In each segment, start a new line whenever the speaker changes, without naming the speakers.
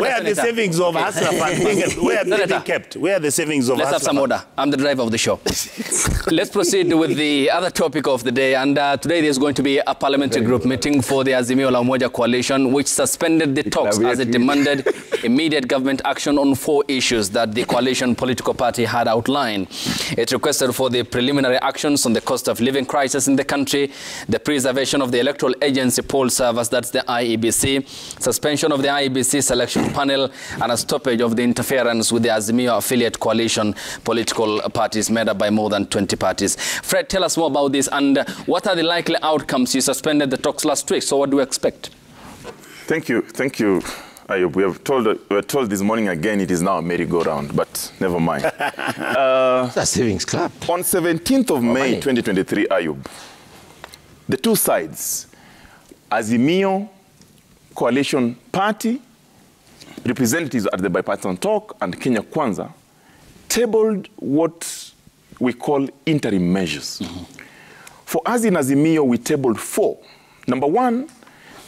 Where are the savings of Hustler Fund? Where are they kept? Where are the savings of
Let's have some order. I'm the driver of the show. Let's proceed with the other topic of the day. And today there's going to be a parliamentary group meeting for the Azimio La Umoja coalition, which suspended the talks as it demanded immediate government action on 4 issues that the coalition political party had outlined. It requested for the preliminary actions on the cost of living crisis in the country, the preservation of the electoral agency poll servers, that's the IEBC, suspension of the IEBC selection panel, and a stoppage of the interference with the Azimio affiliate coalition political parties made up by more than 20 parties. Fred, tell us more about this, and what are the likely outcomes? You suspended the talks last week, so what do we expect?
Thank you, Ayub. We were told this morning again it is now a merry-go-round, but never mind.
That's savings club.
On 17th of May 2023, Ayub, the two sides, Azimio Coalition Party, representatives at the bipartisan talk, and Kenya Kwanza, tabled what we call interim measures. For us in Azimio, we tabled 4. Number 1,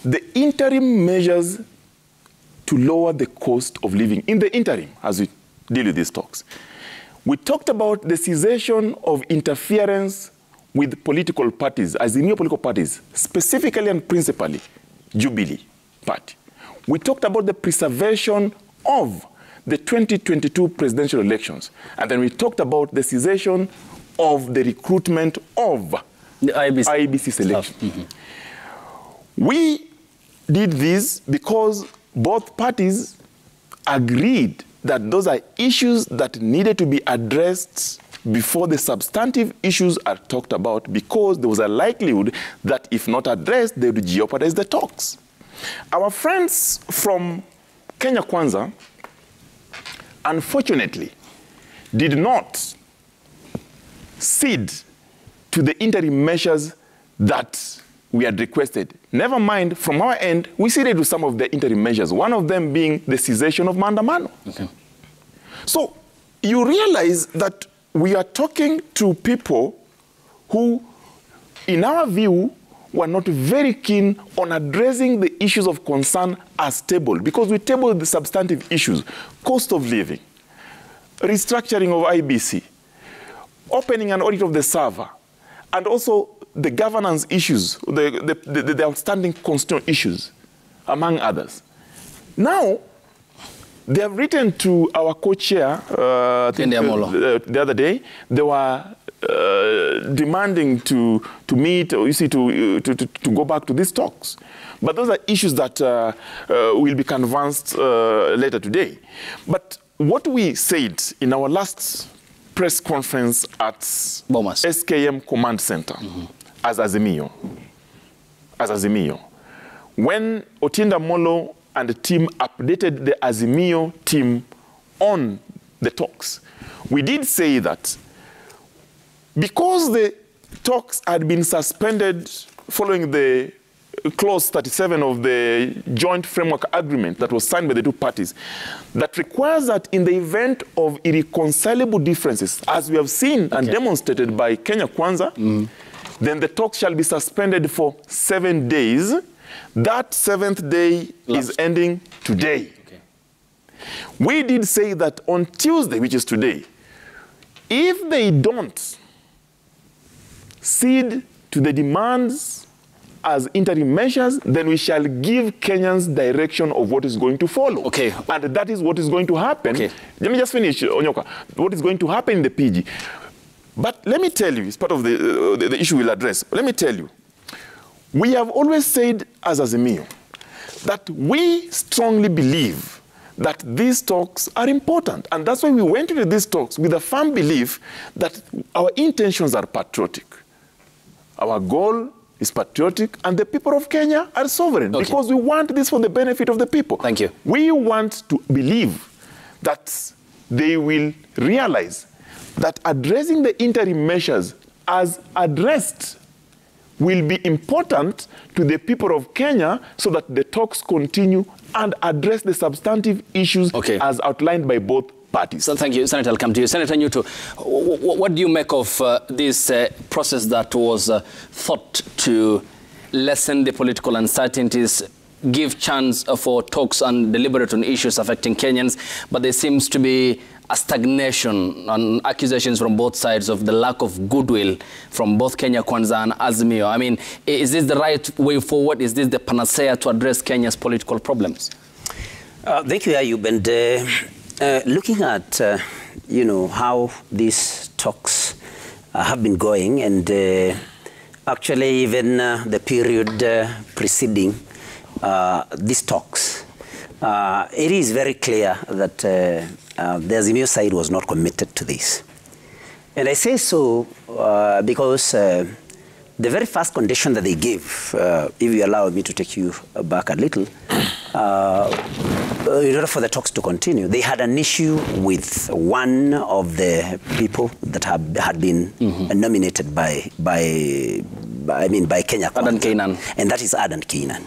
the interim measures to lower the cost of living in the interim as we deal with these talks. We talked about the cessation of interference with political parties, Azimio political parties, specifically and principally Jubilee Party. We talked about the preservation of the 2022 presidential elections. And then we talked about the cessation of the recruitment of the IEBC selection. We did this because both parties agreed that those are issues that needed to be addressed before the substantive issues are talked about, because there was a likelihood that if not addressed, they would jeopardize the talks. Our friends from Kenya Kwanza, unfortunately, did not cede to the interim measures that we had requested. Never mind, from our end, we ceded to some of the interim measures, one of them being the cessation of Maandamano. So you realize that we are talking to people who, in our view, were not very keen on addressing the issues of concern as tabled, because we tabled the substantive issues: cost of living, restructuring of IBC, opening an audit of the server, and also the governance issues, the outstanding constitutional issues, among others. Now, they have written to our co-chair the other day. They were demanding to meet, or to go back to these talks. But those are issues that will be canvassed later today. But what we said in our last press conference at SKM Command Center as Azimio, when Otinda Molo and the team updated the Azimio team on the talks, we did say that because the talks had been suspended following the clause 37 of the joint framework agreement that was signed by the two parties, that requires that in the event of irreconcilable differences, as we have seen and demonstrated by Kenya Kwanza, then the talks shall be suspended for 7 days. That 7th day is ending today. We did say that on Tuesday, which is today, if they don't cede to the demands as interim measures, then we shall give Kenyans direction of what is going to follow. And that is what is going to happen. Let me just finish, Onyoka. What is going to happen in the PG. But let me tell you, it's part of the issue we'll address. Let me tell you, we have always said as Azimio that we strongly believe that these talks are important. And that's why we went into these talks with a firm belief that our intentions are patriotic. Our goal is patriotic, and the people of Kenya are sovereign, because we want this for the benefit of the people.
Thank you.
We want to believe that they will realize that addressing the interim measures as addressed will be important to the people of Kenya, so that the talks continue and address the substantive issues as outlined by both parties.
So thank you, Senator. I'll come to you. Senator Ruto, what do you make of this process that was thought to lessen the political uncertainties give chance for talks and deliberate on issues affecting Kenyans, but there seems to be a stagnation and accusations from both sides of the lack of goodwill from both Kenya Kwanza and Azimio. I mean, is this the right way forward? Is this the panacea to address Kenya's political problems?
Thank you, Ayub. And looking at, you know, how these talks have been going, and actually even the period preceding these talks, it is very clear that the Azimio side was not committed to this. And I say so because the very first condition that they gave, if you allow me to take you back a little, in order for the talks to continue, they had an issue with one of the people that had been nominated by Kenya Kwanza.
Adan Keynan.
And that is Adan Keynan.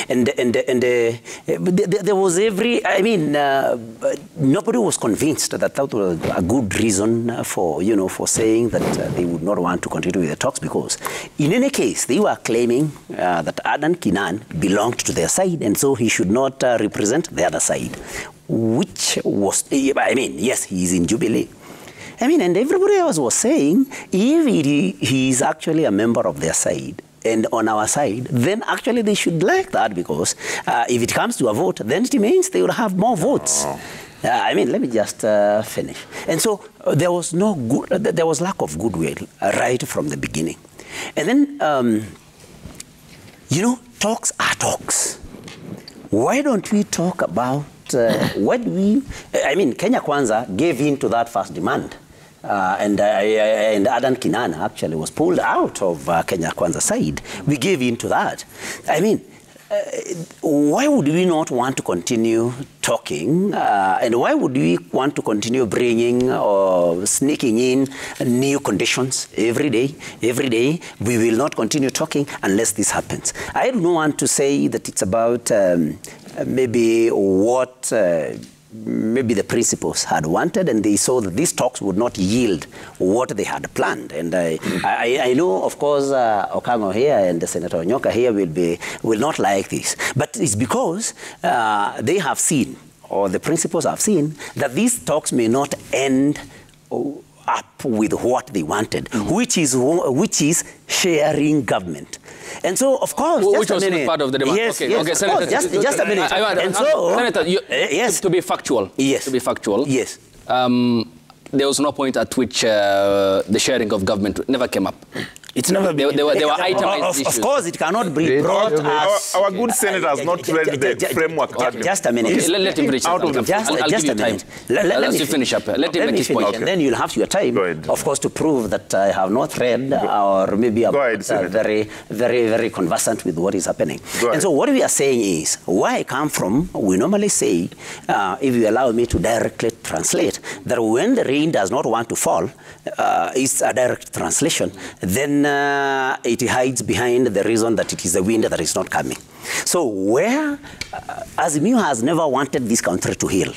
And there was nobody was convinced that that was a good reason for, you know, for saying that they would not want to continue with the talks, because in any case, they were claiming that Adan Keynan belonged to their side, and so he should not represent the other side, which was, yes, he is in Jubilee. And everybody else was saying, if he is actually a member of their side, and on our side, then actually they should like that, because if it comes to a vote, then it means they will have more votes. Let me just finish. And so there was there was lack of goodwill right from the beginning. And then, you know, talks are talks. Why don't we talk about what we? Kenya Kwanza gave in to that first demand. And Adan Keynan actually was pulled out of Kenya Kwanza side. We gave in to that. Why would we not want to continue talking? And why would we want to continue bringing or sneaking in new conditions every day? Every day, we will not continue talking unless this happens. I don't want to say that it's about maybe what maybe the principals had wanted, and they saw that these talks would not yield what they had planned. And I know, of course, Okamo here and Senator Onyoka here will not like this. But it's because they have seen, or the principals have seen, that these talks may not end up with what they wanted, which is sharing government. And so, of course,
which was part of the demand.
Yes,
okay,
yes,
okay,
of
Senator,
course, just a minute. And so,
Senator,
yes,
to be factual.
Yes,
to be factual.
Yes.
There was no point at which the sharing of government never came up.
It's never been.
They were itemized issues.
Of course, it cannot be brought as...
Our good senator has not read the framework.
Just a minute.
Let him reach
out of the...
I'll give you time. Let me finish up. Let him make his point.
And then you'll have your time, of course, to prove that I have not read or maybe I'm very conversant with what is happening. And so what we are saying is, where I come from, we normally say, if you allow me to directly translate, that when the rain does not want to fall, it's a direct translation, then it hides behind the reason that it is the wind that is not coming. So where Azimio has never wanted this country to heal.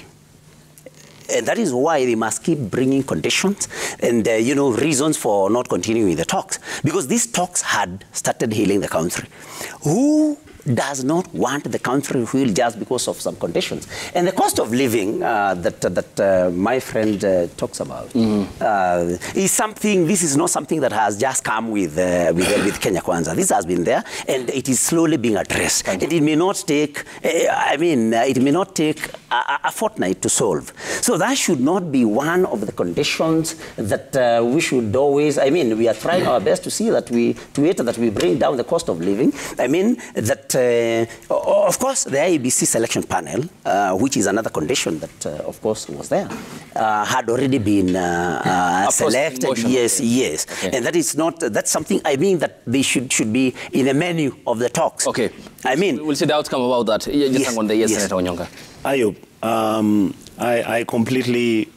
And that is why they must keep bringing conditions and, reasons for not continuing the talks. Because these talks had started healing the country. Who does not want the country to heal just because of some conditions? And the cost of living that my friend talks about is something, this is not something that has just come with Kenya Kwanza. This has been there, and it is slowly being addressed. And it may not take, it may not take a fortnight to solve. So that should not be one of the conditions that we should always, we are trying our best to see that we bring down the cost of living. That of course, the IEBC selection panel, which is another condition that, of course, was there, had already been selected. Yes, yes. Okay. And that is not, that's something, that they should be in the menu of the talks.
Okay. We'll see the outcome about that. Just hang on there. Yes, Senator Onyonga.
Ayub, I completely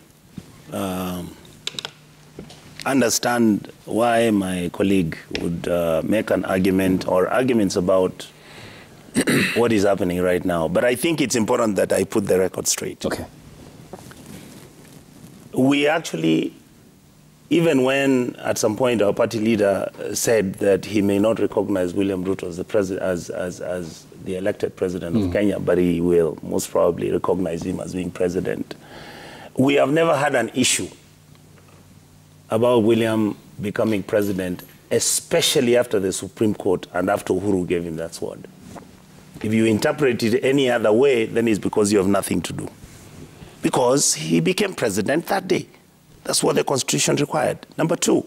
understand why my colleague would make an argument or arguments about what is happening right now. But I think it's important that I put the record straight.
Okay.
We actually even when at some point our party leader said that he may not recognize William Ruto as the president, as the elected president of Kenya, but he will most probably recognize him as being president. We have never had an issue about William becoming president, especially after the Supreme Court and after Uhuru gave him that sword. If you interpret it any other way, then it's because you have nothing to do. Because he became president that day. That's what the Constitution required. Number two,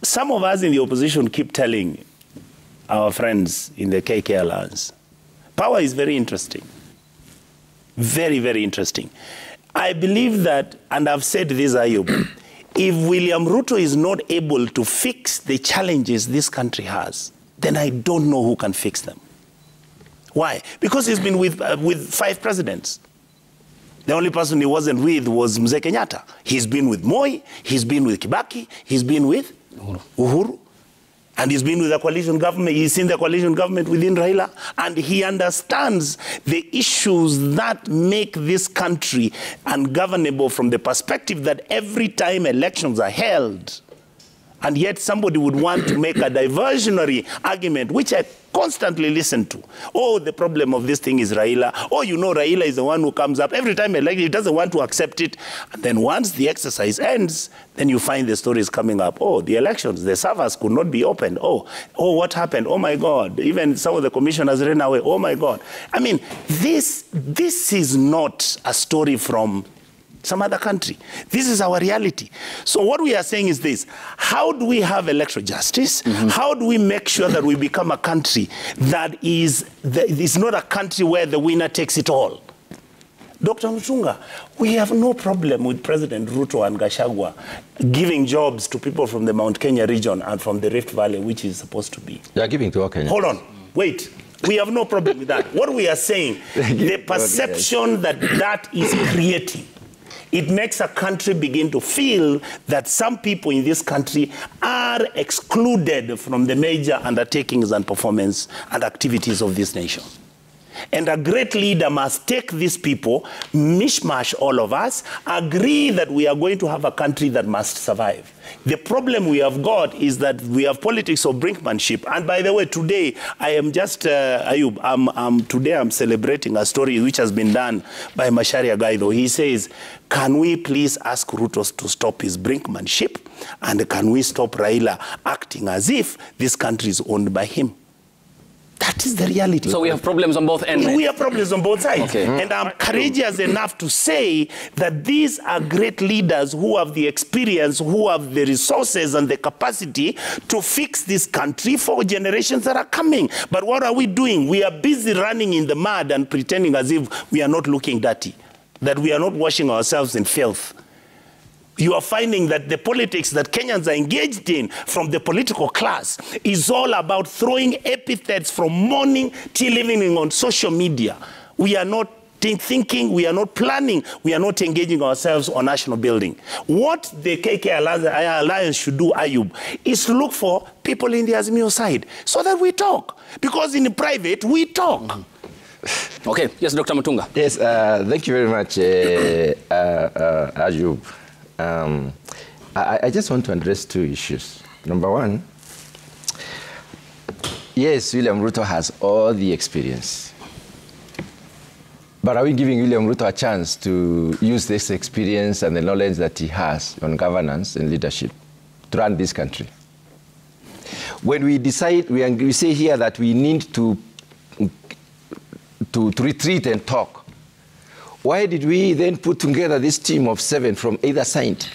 some of us in the opposition keep telling our friends in the KK Alliance, power is very interesting. Very, very interesting. I believe that, and I've said this, Ayub, if William Ruto is not able to fix the challenges this country has, then I don't know who can fix them. Why? Because he's been with 5 presidents. The only person he wasn't with was Mzee Kenyatta. He's been with Moi, he's been with Kibaki, he's been with Uhuru. And he's been with the coalition government. He's in the coalition government within Raila. And he understands the issues that make this country ungovernable from the perspective that every time elections are held, and yet somebody would want to make a diversionary argument, which I constantly listen to. Oh, the problem of this thing is Raila. Oh, you know, Raila is the one who comes up. Every time he doesn't want to accept it. And then once the exercise ends, then you find the stories coming up. Oh, the elections, the servers could not be opened. Oh, what happened? Oh, my God. Even some of the commissioners ran away. Oh, my God. I mean, this is not a story from some other country. This is our reality. So what we are saying is this: how do we have electoral justice? How do we make sure that we become a country that is not a country where the winner takes it all? Dr. Mutunga, we have no problem with President Ruto and Gachagua giving jobs to people from the Mount Kenya region and from the Rift Valley, which is supposed to be.
They are giving to all Kenya.
Hold on, wait. We have no problem with that. What we are saying, the perception that is creating, it makes a country begin to feel that some people in this country are excluded from the major undertakings and performance and activities of this nation. And a great leader must take these people, mishmash all of us, agree that we are going to have a country that must survive. The problem we have got is that we have politics of brinkmanship. And by the way, today, I am just, Ayub, today I'm celebrating a story which has been done by Macharia Gaido. He says, can we please ask Ruto to stop his brinkmanship? And can we stop Raila acting as if this country is owned by him? That is the reality.
So we have problems on both ends?
We have problems on both sides.
Okay.
And I'm courageous enough to say that these are great leaders who have the experience, who have the resources and the capacity to fix this country for generations that are coming. But what are we doing? We are busy running in the mud and pretending as if we are not looking dirty, that we are not washing ourselves in filth. You are finding that the politics that Kenyans are engaged in from the political class is all about throwing epithets from morning till evening on social media. We are not thinking, we are not planning, we are not engaging ourselves on national building. What the KK Alliance should do, Ayub, is to look for people in the Azimio side so that we talk. Because in private, we talk.
Okay, yes, Dr. Mutunga.
Yes, thank you very much, Ayub. I just want to address 2 issues. Number one, yes, William Ruto has all the experience. But are we giving William Ruto a chance to use this experience and the knowledge that he has on governance and leadership to run this country? When we decide, we say here that we need to retreat and talk, why did we then put together this team of 7 from either side?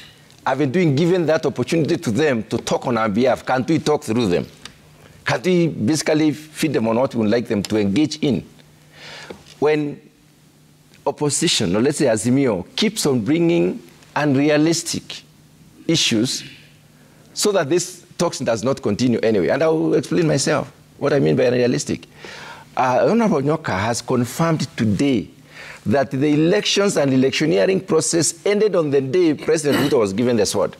Given that opportunity to them to talk on our behalf, can't we talk through them? Can't we basically feed them on what we would like them to engage in? When opposition, or let's say Azimio, keeps on bringing unrealistic issues so that this talk does not continue anyway, and I will explain myself what I mean by unrealistic. Honorable Nyoka has confirmed today that the elections and electioneering process ended on the day President Ruto was given the sword.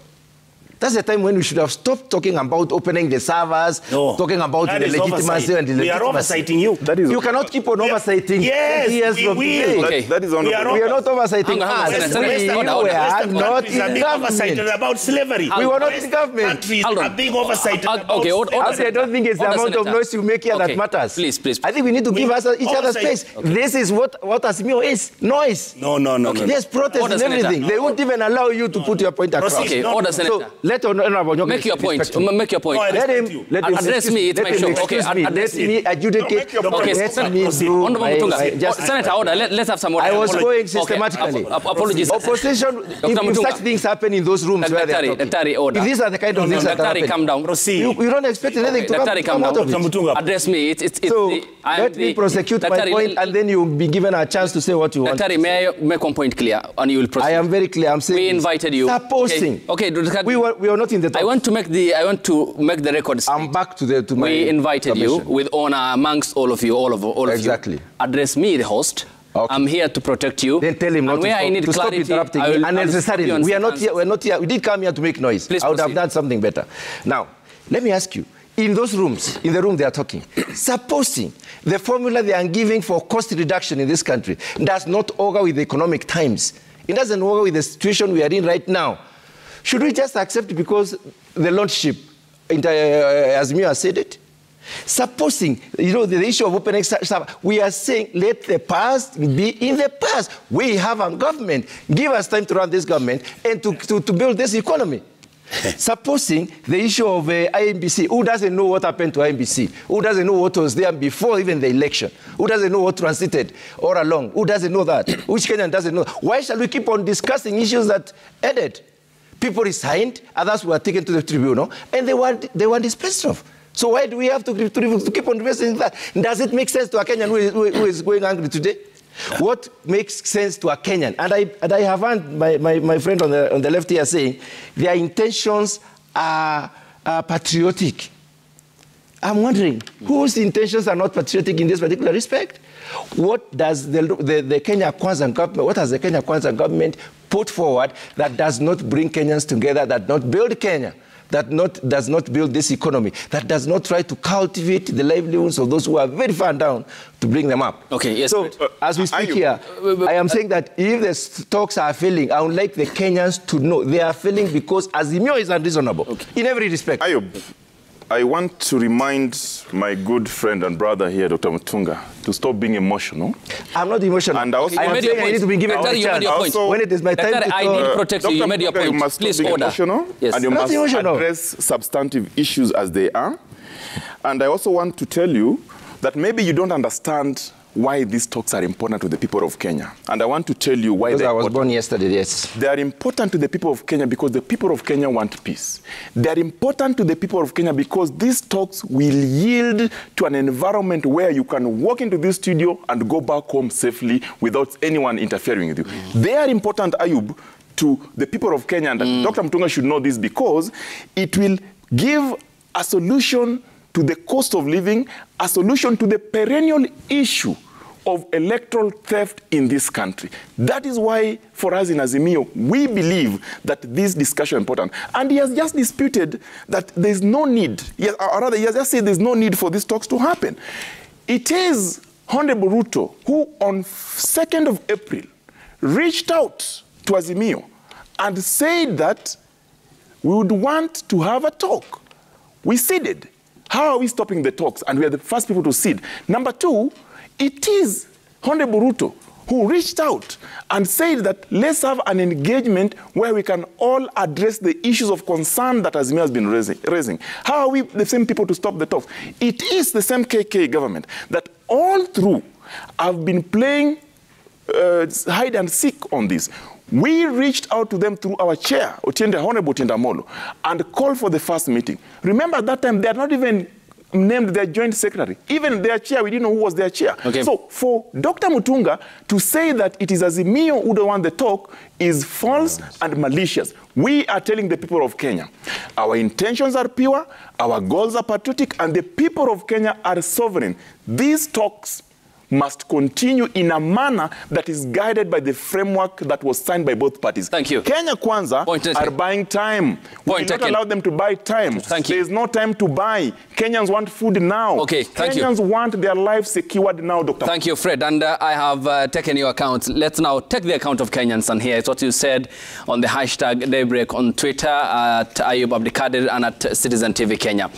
That's the time when we should have stopped talking about opening the servers, talking about the legitimacy and the legitimacy.
We are oversighting you.
You cannot keep on oversighting.
Yes,
we will.
Okay.
That is on.
We are not oversighting us.
We
were not in government.
About slavery.
We were not in government.
Countries are being oversighted about
I don't think it's the amount of noise you make here that matters.
Please.
I think we need to give each other space. This is what Azimio is. Noise.
No.
There's protest and everything. They won't even allow you to put your point across.
Okay, order, Senator.
So let Honorable
make your point. Make your point.
Let him
address me. It's my show. Okay,
let me adjudicate.
Okay, Senator, order. Let's have some order.
I was going systematically.
Apologies.
Opposition, if such things happen in those rooms where they are talking, if these are the kind of things that happen,
calm down.
You don't expect anything to come out of it.
Address me.
So let me prosecute my point, and then you'll be given a chance to say what you want.
May I make one point clear, and you will proceed?
I am very clear. I'm saying
we invited you.
Supposing.
Okay.
We were not in the talks.
I want to make the records.
I'm back to my.
We invited you with honor amongst all of you, all of
exactly.
you. Address me, the host. Okay. I'm here to protect you.
Then tell him not to stop interrupting me unnecessarily. We are not here. We're not here. We did come here to make noise.
Please
I would have done something better. Now, let me ask you. In those rooms, in the room they are talking, supposing the formula they are giving for cost reduction in this country does not augur with the economic times, it doesn't augur with the situation we are in right now, should we just accept it because the lordship, Azimio has said it? Supposing, the issue of opening, we are saying let the past be in the past. We have a government. Give us time to run this government and to build this economy. Supposing the issue of IMBC, who doesn't know what happened to IMBC? Who doesn't know what was there before even the election? Who doesn't know what transited all along? Who doesn't know that? Which Kenyan doesn't know? Why shall we keep on discussing issues that ended? People resigned, others were taken to the tribunal, and they were dispensed of. So why do we have to keep on investing that? Does it make sense to a Kenyan who is going angry today? What makes sense to a Kenyan? And I have heard my friend on the left here saying their intentions are patriotic. I'm wondering, whose intentions are not patriotic in this particular respect? What does the Kenya Kwanza government, what has the Kenya Kwanza government put forward that does not bring Kenyans together, that does not build Kenya? That does not build this economy, that does not try to cultivate the livelihoods of those who are very far down to bring them up.
Okay, yes.
So, as we speak here, I am saying that if the talks are failing, I would like the Kenyans to know they are failing because Azimio is unreasonable in every respect.
Ayub, I want to remind my good friend and brother here, Dr. Mutunga, to stop being emotional.
I'm not emotional.
And also,
I need to be given a chance.
Also,
when it is my time to
I need to protect you. You made your point.
You must
Please
be
order.
Emotional,
yes.
And you
not
must
emotional.
Address substantive issues as they are. And I also want to tell you that maybe you don't understand why these talks are important to the people of Kenya. And I want to tell you why
I was born yesterday, yes.
They are important to the people of Kenya because the people of Kenya want peace. They are important to the people of Kenya because these talks will yield to an environment where you can walk into this studio and go back home safely without anyone interfering with you. They are important, Ayub, to the people of Kenya. And Dr. Mutunga should know this because it will give a solution to the cost of living, a solution to the perennial issue of electoral theft in this country. That is why, for us in Azimio, we believe that this discussion is important. And he has just disputed that there's no need, or rather, he has just said there's no need for these talks to happen. It is Honorable Ruto who, on 2nd of April, reached out to Azimio and said that we would want to have a talk. We ceded. How are we stopping the talks? And we are the first people to cede. Number two, it is Honorable Ruto who reached out and said that let's have an engagement where we can all address the issues of concern that Azimio has been raising. How are we the same people to stop the talks? It is the same KK government that all through have been playing hide and seek on this. We reached out to them through our chair, Honorable Otiende Amollo, and called for the first meeting. Remember, at that time, they had not even named their joint secretary. Even their chair, we didn't know who was their chair.
Okay.
So for Dr. Mutunga to say that it is Azimio who don't want the talk is false and malicious. We are telling the people of Kenya, our intentions are pure, our goals are patriotic, and the people of Kenya are sovereign. These talks must continue in a manner that is guided by the framework that was signed by both parties.
Thank you.
Kenya Kwanza are buying time. We do not allow them to buy time.
Thank you.
There is no time to buy. Kenyans want food now.
Okay, thank you.
Kenyans want their lives secured now, Dr.
Thank you, Fred. And I have taken your account. Let's now take the account of Kenyans. And here is what you said on the hashtag Daybreak on Twitter at Ayub Abdikadir and at Citizen TV Kenya.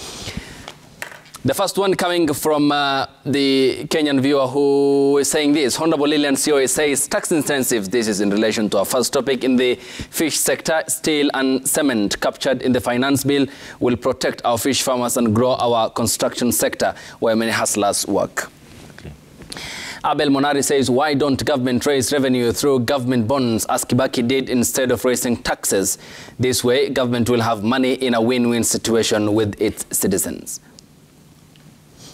The first one coming from the Kenyan viewer who is saying this. Honorable Lilian Sioe says tax incentives. This is in relation to our first topic in the fish sector. Steel and cement captured in the finance bill will protect our fish farmers and grow our construction sector where many hustlers work. Okay. Abel Monari says, why don't government raise revenue through government bonds as Kibaki did instead of raising taxes? This way, government will have money in a win-win situation with its citizens.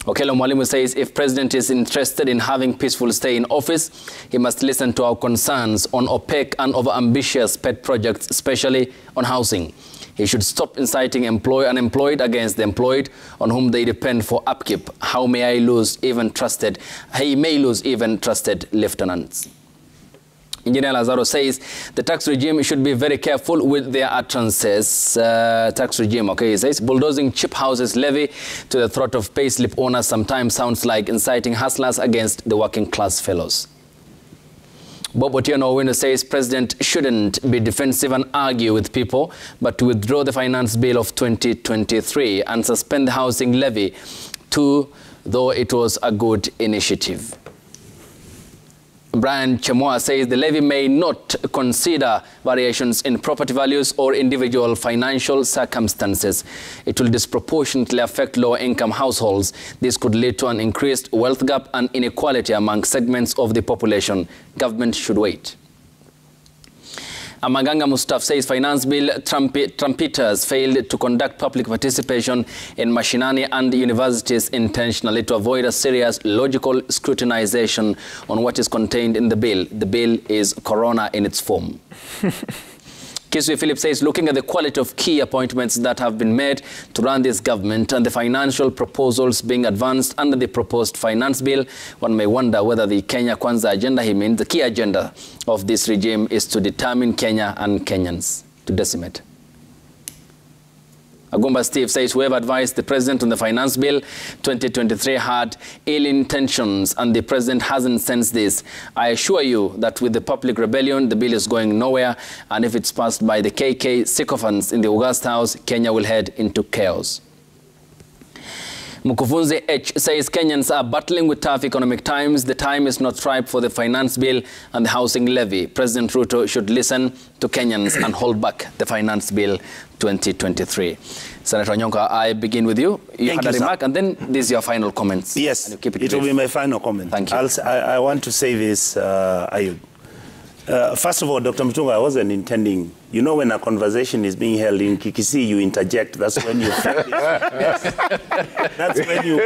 Okelo Mwalimu says if president is interested in having peaceful stay in office, he must listen to our concerns on opaque and over-ambitious pet projects, especially on housing. He should stop inciting unemployed against the employed on whom they depend for upkeep. He may lose even trusted lieutenants. Engineer Lazaro says the tax regime should be very careful with their utterances. Tax regime, okay, he says bulldozing cheap houses levy to the throat of payslip owners sometimes sounds like inciting hustlers against the working class fellows. Bob Otieno Owino says president shouldn't be defensive and argue with people, but to withdraw the finance bill of 2023 and suspend the housing levy too, though it was a good initiative. Brian Chemoa says the levy may not consider variations in property values or individual financial circumstances. It will disproportionately affect lower-income households. This could lead to an increased wealth gap and inequality among segments of the population. Government should wait. Amaganga Mustaf says finance bill trumpeters failed to conduct public participation in mashinani and universities intentionally to avoid a serious logical scrutinization on what is contained in the bill. The bill is corona in its form. Kisui Philip says, looking at the quality of key appointments that have been made to run this government and the financial proposals being advanced under the proposed finance bill, one may wonder whether the Kenya Kwanza agenda, he means the key agenda of this regime, is to determine Kenya and Kenyans, to decimate. Agumba Steve says whoever advised the president on the finance bill 2023 had ill intentions and the president hasn't sensed this. I assure you that with the public rebellion, the bill is going nowhere, and if it's passed by the KK sycophants in the August House, Kenya will head into chaos. Mukufunzi H says Kenyans are battling with tough economic times. The time is not ripe for the finance bill and the housing levy. President Ruto should listen to Kenyans and hold back the finance bill 2023. Senator Nyonka, I begin with you. You had a remark, and then this is your final comments.
Yes,
and you keep it
will be my final comment.
Thank you.
I want to say this, Ayub. First of all, Dr. Mutunga, I wasn't intending, you know, when a conversation is being held in Kikisi, you interject. That's when you that's when you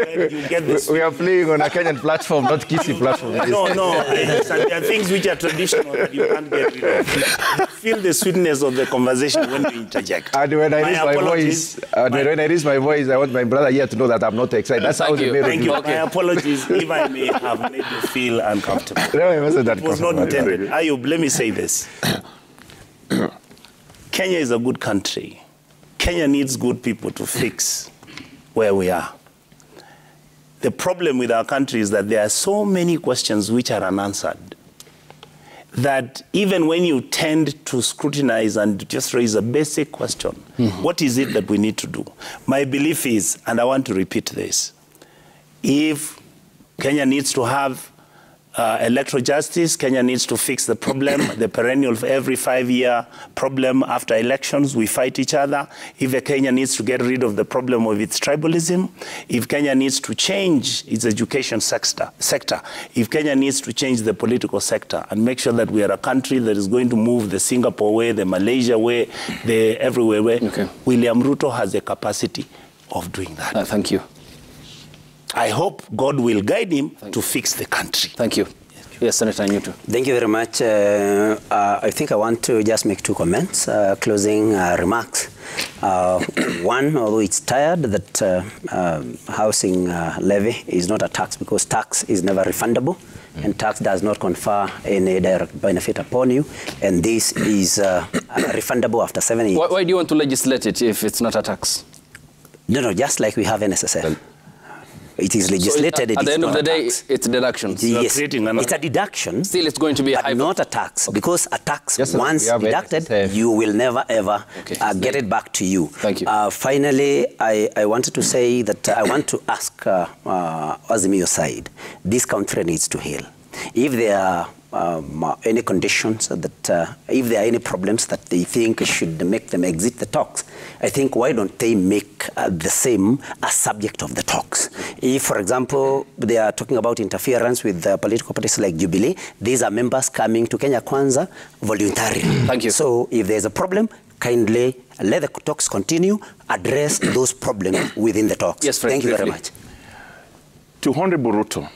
get this.
We are playing on a Kenyan platform, not Kisi platform.
No, there are things which are traditional that you can't get rid of. You feel the sweetness of the conversation when you interject.
And when I raise my voice, I want my brother here to know that I'm not excited. That's how they made
Thank you.
Okay.
My apologies if I may have made you feel uncomfortable.
No, it wasn't that.
It was not intended. Ayub, let me say this. Kenya is a good country. Kenya needs good people to fix where we are. The problem with our country is that there are so many questions which are unanswered that even when you tend to scrutinize and just raise a basic question, what is it that we need to do? My belief is, and I want to repeat this, if Kenya needs to have electoral justice, Kenya needs to fix the problem, the perennial every 5-year problem after elections, we fight each other. If Kenya needs to get rid of the problem of its tribalism, if Kenya needs to change its education sector, if Kenya needs to change the political sector and make sure that we are a country that is going to move the Singapore way, the Malaysia way, the everywhere way, William Ruto has the capacity of doing that.
Thank you.
I hope God will guide him to fix the country.
Thank you. Yes, Senator Nyutu.
Thank you very much. I think I want to just make 2 comments, closing remarks. One, although it's tired that housing levy is not a tax, because tax is never refundable, and tax does not confer any direct benefit upon you, and this is refundable after 7 years.
Why do you want to legislate it if it's not a tax?
No, just like we have NSSF. It is legislated.
So at the end of the day, it's a deduction.
Yes, it's a deduction.
Still, it's going to be
but not a tax, because a tax,
just
once deducted, you will never ever get it back to you.
Thank you.
Finally, I wanted to say that I want to ask Azimio side, this country needs to heal. If there are any conditions that, if there are any problems that they think should make them exit the talks, I think why don't they make the same a subject of the talks? If, for example, they are talking about interference with political parties like Jubilee, these are members coming to Kenya Kwanza voluntarily.
Thank you.
So if there's a problem, kindly let the talks continue, address those problems within the talks.
Yes, Fred,
thank you very much.
To Honorable Ruto,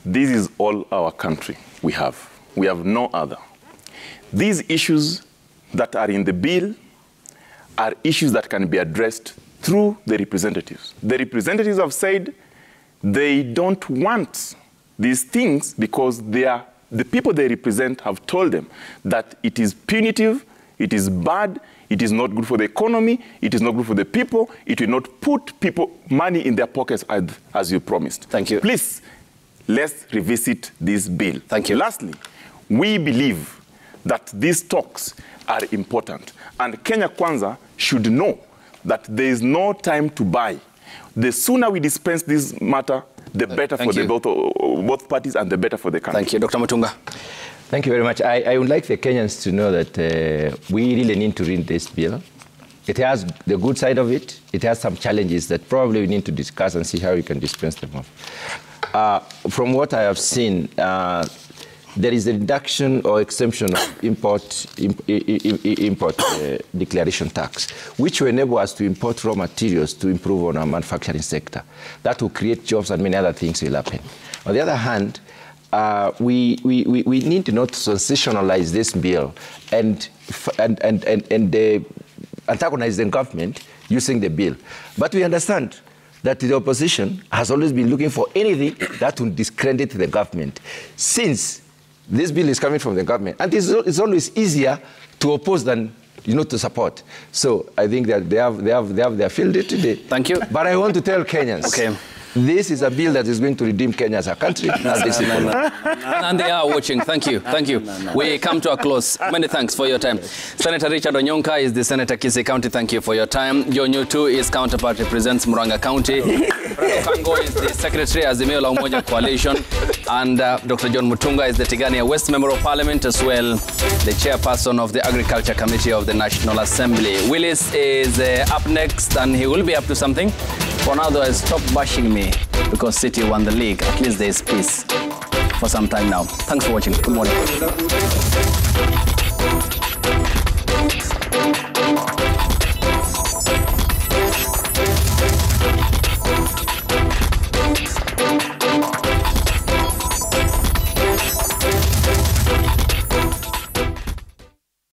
this is all our country we have. We have no other. These issues that are in the bill are issues that can be addressed through the representatives. The representatives have said they don't want these things because the people they represent have told them that it is punitive, it is bad, it is not good for the economy, it is not good for the people, it will not put people money in their pockets as you promised.
Thank you.
Please, let's revisit this bill.
Thank you.
Lastly, we believe that these talks are important, and Kenya Kwanza should know that there is no time to buy. The sooner we dispense this matter, the better for both parties and the better for the country.
Thank you. Dr. Mutunga.
Thank you very much. I would like the Kenyans to know that we really need to read this bill. It has the good side of it. It has some challenges that probably we need to discuss and see how we can dispense them off. From what I have seen, there is a reduction or exemption of import declaration tax, which will enable us to import raw materials to improve on our manufacturing sector. That will create jobs and many other things will happen. On the other hand, we need not sensationalize this bill and antagonize the government using the bill. But we understand that the opposition has always been looking for anything that will discredit the government. Since this bill is coming from the government, and it's always easier to oppose than to support. So I think that they have their field day today.
Thank you.
But I want to tell Kenyans, this is a bill that is going to redeem Kenya as a country.
And they are watching. Thank you. Thank you. We come to a close. Many thanks for your time. Senator Richard Onyonka is the Senator Kisii County. Thank you for your time. John Yutu is counterpart, represents Murang'a County. Ruto Kango is the Secretary, Azimio La Umoja Coalition. And Dr. John Mutunga is the Tigania West Member of Parliament, as well the Chairperson of the Agriculture Committee of the National Assembly. Willis is up next, and he will be up to something. For now, though, stop bashing me because City won the league. At least there is peace for some time now. Thanks for watching. Good morning.